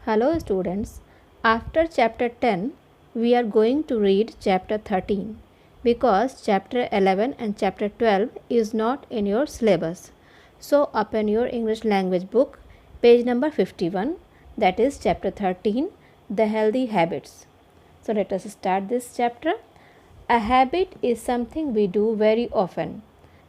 Hello students, after chapter 10 we are going to read chapter 13 because chapter 11 and chapter 12 is not in your syllabus. So open your English language book page number 51, that is chapter 13, the healthy habits. So let us start this chapter. A habit is something we do very often.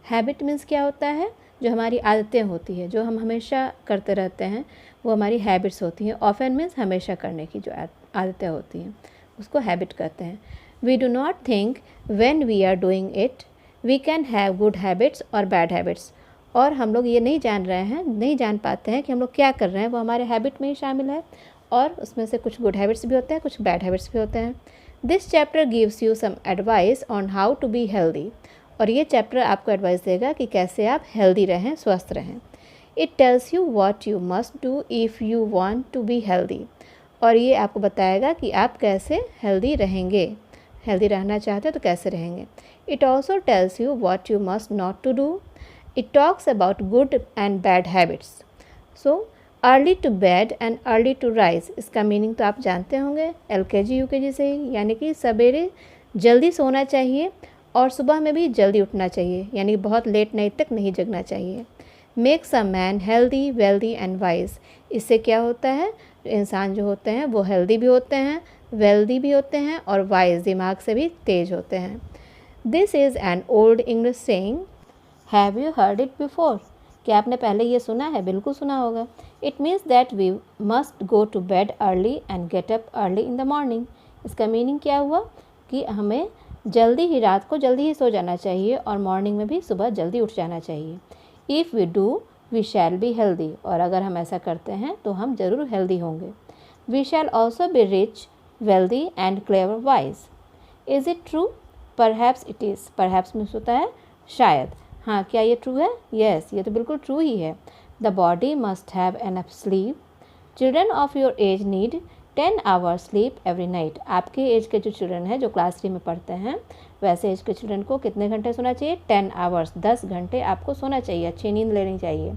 Habit means क्या होता है? जो हमारी आदतें होती है, जो हम हमेशा करते रहते हैं, वो हमारी हैबिट्स होती हैं. ऑफन मीन्स हमेशा करने की जो आदतें होती हैं उसको हैबिट कहते हैं. We do not think when we are doing it we can have good habits और बैड हैबिट्स. और हम लोग ये नहीं जान पाते हैं कि हम लोग क्या कर रहे हैं, वो हमारे हैबिट में ही शामिल है और उसमें से कुछ गुड हैबिट्स भी होते हैं, कुछ बैड हैबिट्स भी होते हैं. This chapter gives you some advice on how to be healthy. और ये चैप्टर आपको एडवाइस देगा कि कैसे आप हेल्दी रहें, स्वस्थ रहें. It tells you what you must do if you want to be healthy. और ये आपको बताएगा कि आप कैसे हेल्दी रहेंगे, हेल्दी रहना चाहते हो तो कैसे रहेंगे. It also tells you what you must not to do. It talks about good and bad habits. So early to bed and early to rise, इसका मीनिंग तो आप जानते होंगे LKG UKG से ही, यानी कि सवेरे जल्दी सोना चाहिए और सुबह में भी जल्दी उठना चाहिए, यानी बहुत लेट नाइट तक नहीं जगना चाहिए. Makes a man healthy wealthy and wise. इससे क्या होता है, इंसान जो होते हैं वो हेल्दी भी होते हैं, वेल्दी भी होते हैं और वाइज, दिमाग से भी तेज होते हैं. This is an old English saying. Have you heard it before? क्या आपने पहले ये सुना है? बिल्कुल सुना होगा. It means that we must go to bed early and get up early in the morning. इसका मीनिंग क्या हुआ कि हमें जल्दी ही, रात को जल्दी ही सो जाना चाहिए और मॉर्निंग में भी सुबह जल्दी उठ जाना चाहिए. If we do we shall be healthy. और अगर हम ऐसा करते हैं तो हम ज़रूर हेल्दी होंगे. We shall also be rich wealthy and clever wise. Is it true? Perhaps it is. Perhaps means होता है शायद. हाँ, क्या ये ट्रू है? येस, ये तो बिल्कुल ट्रू ही है. The body must have enough sleep. Children of your age need 10 hours sleep every night. आपके एज के जो चिल्ड्रन हैं, जो क्लास 3 में पढ़ते हैं, वैसे एज के चिल्ड्रन को कितने घंटे सोना चाहिए? 10 आवर्स, 10 घंटे आपको सोना चाहिए, अच्छी नींद लेनी चाहिए.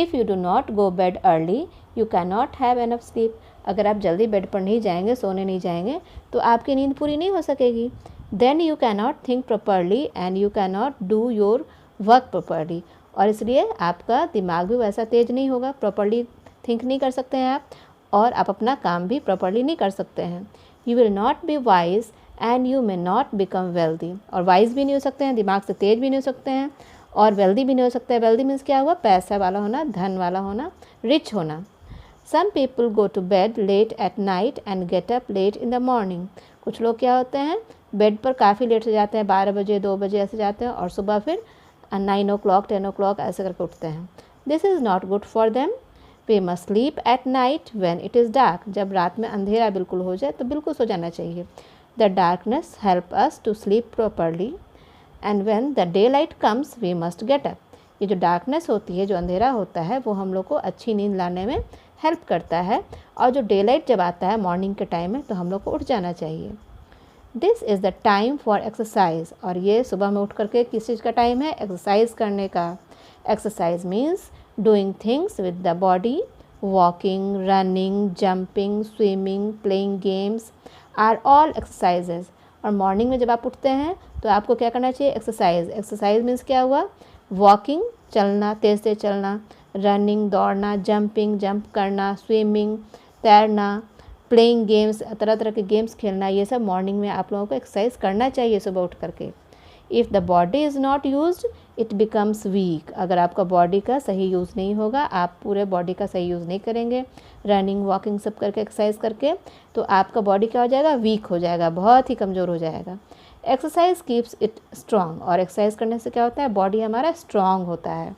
If you do not go bed early you can not have enough sleep. अगर आप जल्दी बेड पर नहीं जाएंगे, सोने नहीं जाएंगे, तो आपकी नींद पूरी नहीं हो सकेगी. Then you can not think properly and you can not do your work properly. और इसलिए आपका दिमाग भी वैसा तेज नहीं होगा, प्रॉपरली थिंक नहीं कर सकते हैं आप, और आप अपना काम भी प्रॉपरली नहीं कर सकते हैं. You will not be wise and you may not become wealthy. और वाइज भी नहीं हो सकते हैं, दिमाग से तेज भी नहीं हो सकते हैं, और वेल्दी भी नहीं हो सकते हैं. वेल्दी मीन्स क्या हुआ? पैसा वाला होना, धन वाला होना, रिच होना. Some people go to bed late at night and get up late in the morning. कुछ लोग क्या होते हैं, बेड पर काफ़ी लेट से जाते हैं, 12 बजे 2 बजे ऐसे जाते हैं, और सुबह फिर 9 o'clock 10 o'clock ऐसे करके उठते हैं. This is not good for them. We must sleep at night when it is dark. जब रात में अंधेरा बिल्कुल हो जाए तो बिल्कुल सो जाना चाहिए. The darkness help us to sleep properly and when the day light comes we must get up. ये जो डार्कनेस होती है, जो अंधेरा होता है, वो हम लोग को अच्छी नींद लाने में हेल्प करता है, और जो डे लाइट जब आता है मॉर्निंग के टाइम में, तो हम लोग को उठ जाना चाहिए. This is the time for exercise. और ये सुबह में उठ करके किस चीज़ का टाइम है? एक्सरसाइज करने का. Exercise means doing things with the body. Walking, running, jumping, swimming, playing games are all exercises. और मॉर्निंग में जब आप उठते हैं तो आपको क्या करना चाहिए? एक्सरसाइज. एक्सरसाइज मीन्स क्या हुआ? वॉकिंग, चलना, तेज़ तेज़ चलना, रनिंग, दौड़ना, जंपिंग, जंप करना, स्विमिंग, तैरना, प्लेइंग गेम्स, तरह तरह के गेम्स खेलना. ये सब मॉर्निंग में आप लोगों को एक्सरसाइज करना चाहिए सुबह उठ करके. If the body is not used it becomes week. अगर आपका बॉडी का सही यूज़ नहीं होगा, आप पूरे बॉडी का सही यूज़ नहीं करेंगे, रनिंग वॉकिंग सब करके, एक्सरसाइज करके, तो आपका बॉडी क्या हो जाएगा? वीक हो जाएगा, बहुत ही कमज़ोर हो जाएगा. Exercise keeps it strong. और एक्सरसाइज करने से क्या होता है? बॉडी हमारा स्ट्रॉन्ग होता है.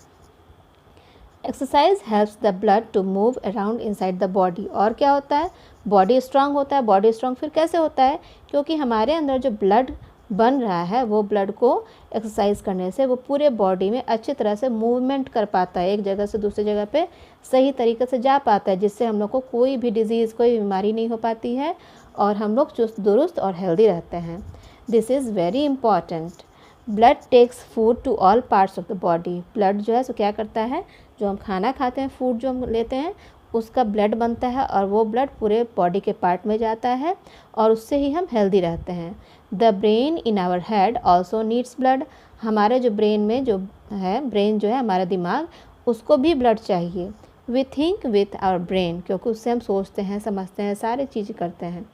Exercise helps the blood to move around inside the body. और क्या होता है? बॉडी स्ट्रांग होता है. बॉडी स्ट्रांग फिर कैसे होता है? क्योंकि हमारे अंदर जो ब्लड बन रहा है, वो ब्लड को एक्सरसाइज करने से वो पूरे बॉडी में अच्छी तरह से मूवमेंट कर पाता है, एक जगह से दूसरी जगह पे सही तरीके से जा पाता है, जिससे हम लोग को कोई भी डिजीज़, कोई बीमारी नहीं हो पाती है, और हम लोग चुस्त दुरुस्त और हेल्दी रहते हैं. This is very important. Blood takes food to all parts of the body. Blood जो है सो क्या करता है? जो हम खाना खाते हैं, फूड जो हम लेते हैं, उसका ब्लड बनता है और वो ब्लड पूरे बॉडी के पार्ट में जाता है और उससे ही हम हेल्दी रहते हैं। The brain in our head also needs blood. हमारे जो ब्रेन में जो है, ब्रेन जो है हमारा दिमाग, उसको भी ब्लड चाहिए। We think with our brain, क्योंकि उससे हम सोचते हैं, समझते हैं, सारी चीज़ करते हैं।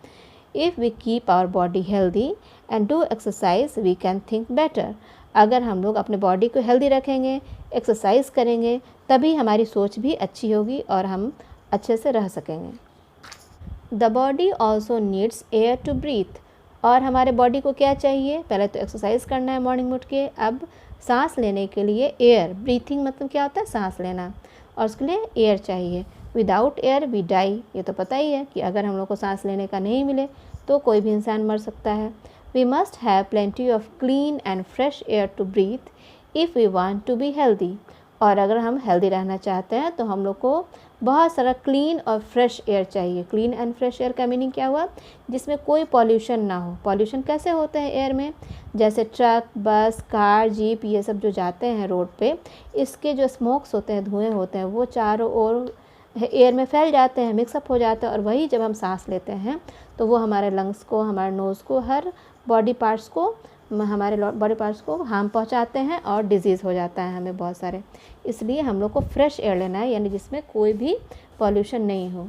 If we keep our body healthy and do exercise we can think better. अगर हम लोग अपने बॉडी को हेल्दी रखेंगे, एक्सरसाइज करेंगे, तभी हमारी सोच भी अच्छी होगी और हम अच्छे से रह सकेंगे। The body also needs air to breathe. और हमारे बॉडी को क्या चाहिए? पहले तो एक्सरसाइज करना है मॉर्निंग में उठ के, अब सांस लेने के लिए एयर। ब्रीथिंग मतलब क्या होता है? सांस लेना, और उसके लिए एयर चाहिए। Without air we die. ये तो पता ही है कि अगर हम लोग को सांस लेने का नहीं मिले तो कोई भी इंसान मर सकता है। We must have plenty of clean and fresh air to breathe if we want to be healthy. और अगर हम हेल्दी रहना चाहते हैं तो हम लोग को बहुत सारा क्लीन और फ्रेश एयर चाहिए। क्लीन एंड फ्रेश एयर का मीनिंग क्या हुआ? जिसमें कोई पॉल्यूशन ना हो। पॉल्यूशन कैसे होते हैं एयर में? जैसे ट्रक, बस, कार, जीप, ये सब जो जाते हैं रोड पे, इसके जो स्मोक्स होते हैं, धुएँ होते हैं, वो चारों ओर एयर में फैल जाते हैं, मिक्सअप हो जाते हैं, और वही जब हम सांस लेते हैं तो वो हमारे लंग्स को, हमारे नोज़ को, हर बॉडी पार्ट्स को, हमारे बॉडी पार्ट्स को हार्म पहुंचाते हैं और डिजीज़ हो जाता है हमें बहुत सारे। इसलिए हम लोग को फ्रेश एयर लेना है, यानी जिसमें कोई भी पॉल्यूशन नहीं हो।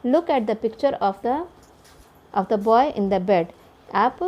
Look at the picture of the boy in the bed. आप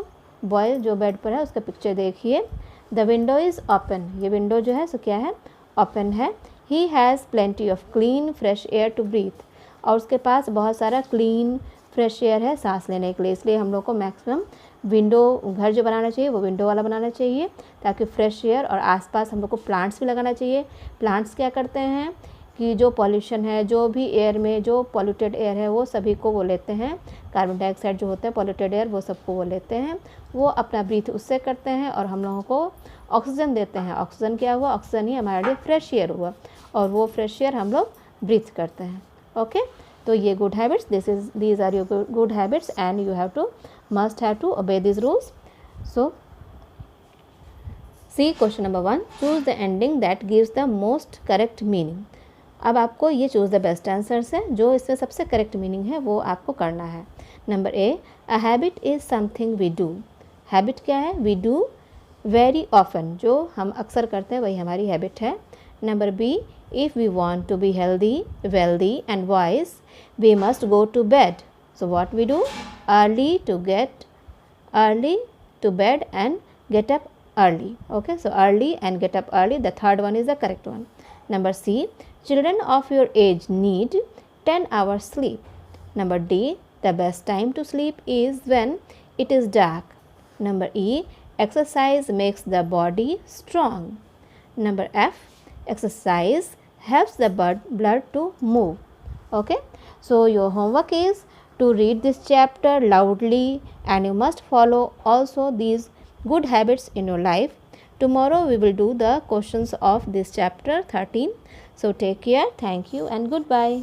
बॉय जो बेड पर है उसका पिक्चर देखिए। The window is open. ये विंडो जो है सो क्या है? ओपन है। He has plenty of clean fresh air to breathe. और उसके पास बहुत सारा क्लीन फ्रेश एयर है सांस लेने के लिए। इसलिए हम लोग को मैक्सिमम विंडो, घर जो बनाना चाहिए वो विंडो वाला बनाना चाहिए, ताकि फ्रेश एयर, और आसपास हम लोग को प्लांट्स भी लगाना चाहिए। प्लांट्स क्या करते हैं कि जो पॉल्यूशन है, जो भी एयर में जो पॉल्यूटेड एयर है वो सभी को वो लेते हैं। कार्बन डाइऑक्साइड जो होता है, पॉल्यूटेड एयर, वो सबको वो लेते हैं, वो अपना ब्रीथ उससे करते हैं और हम लोगों को ऑक्सीजन देते हैं। ऑक्सीजन क्या हुआ? ऑक्सीजन ही हमारे लिए फ्रेश एयर हुआ, और वो फ्रेश एयर हम लोग ब्रीथ करते हैं। ओके, तो ये good habits, these are your good habits and you must have to obey these rules. So see question number 1, choose the ending that gives the most correct meaning. अब आपको ये choose the best answers है, जो इसमें सबसे correct meaning है वो आपको करना है। Number A, a habit is something we do. Habit क्या है? वी डू वेरी ऑफन, जो हम अक्सर करते हैं वही हमारी हैबिट है। Number B, if we want to be healthy, wealthy and wise, we must go to bed. So what we do? Early to bed and get up early. Okay, so early and get up early. The third one is the correct one. Number C, children of your age need 10 hours sleep. Number D, the best time to sleep is when it is dark. Number E, exercise makes the body strong. Number F, exercise helps the blood to move. Okay, so your homework is to read this chapter loudly, and you must follow also these good habits in your life. Tomorrow we will do the questions of this chapter 13. So take care, thank you and goodbye.